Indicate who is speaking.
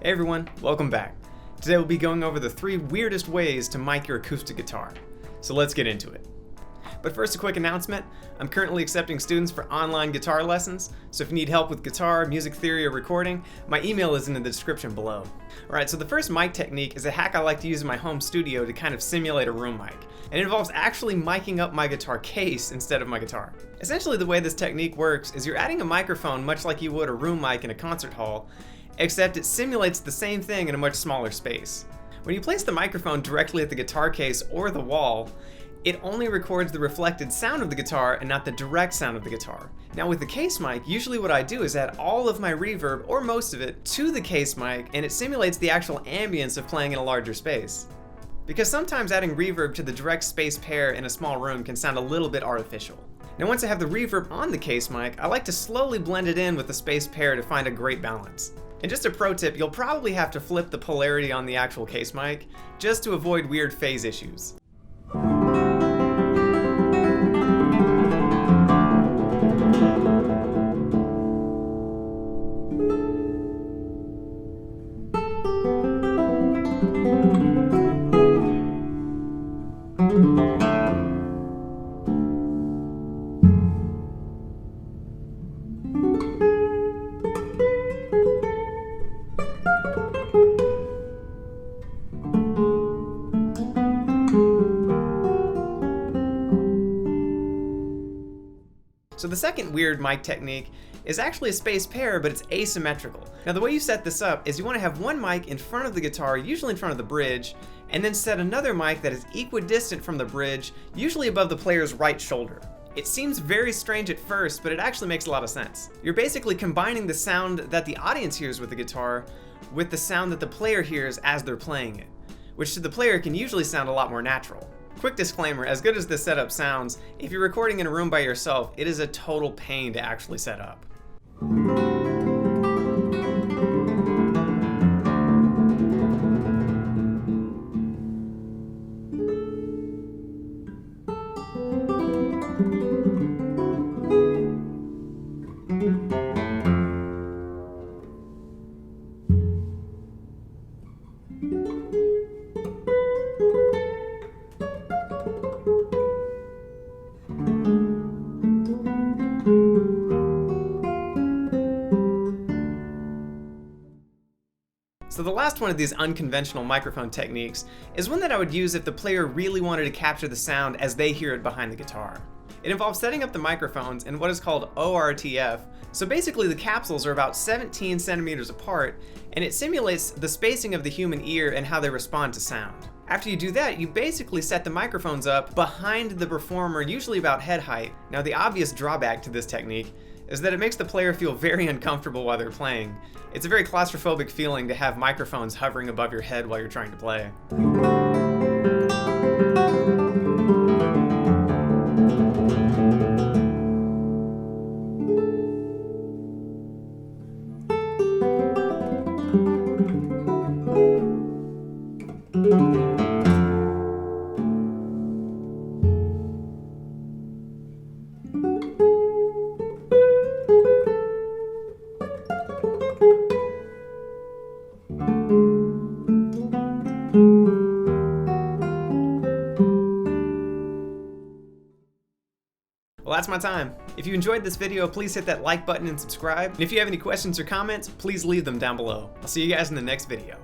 Speaker 1: Hey everyone, welcome back. Today we'll be going over the 3 weirdest ways to mic your acoustic guitar. So let's get into it. But first, a quick announcement. I'm currently accepting students for online guitar lessons, so if you need help with guitar, music theory, or recording, my email is in the description below. Alright, so the first mic technique is a hack I like to use in my home studio to kind of simulate a room mic. And it involves actually miking up my guitar case instead of my guitar. Essentially, the way this technique works is you're adding a microphone much like you would a room mic in a concert hall, except it simulates the same thing in a much smaller space. When you place the microphone directly at the guitar case or the wall, it only records the reflected sound of the guitar and not the direct sound of the guitar. Now with the case mic, usually what I do is add all of my reverb, or most of it, to the case mic, and it simulates the actual ambience of playing in a larger space. Because sometimes adding reverb to the direct space pair in a small room can sound a little bit artificial. Now once I have the reverb on the case mic, I like to slowly blend it in with the space pair to find a great balance. And just a pro tip, you'll probably have to flip the polarity on the actual case mic just to avoid weird phase issues. So the second weird mic technique is actually a space pair, but it's asymmetrical. Now the way you set this up is you want to have one mic in front of the guitar, usually in front of the bridge, and then set another mic that is equidistant from the bridge, usually above the player's right shoulder. It seems very strange at first, but it actually makes a lot of sense. You're basically combining the sound that the audience hears with the guitar with the sound that the player hears as they're playing it, which to the player can usually sound a lot more natural. Quick disclaimer, as good as this setup sounds, if you're recording in a room by yourself, it is a total pain to actually set up. So the last one of these unconventional microphone techniques is one that I would use if the player really wanted to capture the sound as they hear it behind the guitar. It involves setting up the microphones in what is called ORTF, so basically the capsules are about 17 centimeters apart, and it simulates the spacing of the human ear and how they respond to sound. After you do that, you basically set the microphones up behind the performer, usually about head height. Now the obvious drawback to this technique is that it makes the player feel very uncomfortable while they're playing. It's a very claustrophobic feeling to have microphones hovering above your head while you're trying to play. Well, that's my time. If you enjoyed this video, please hit that like button and subscribe. And if you have any questions or comments, please leave them down below. I'll see you guys in the next video.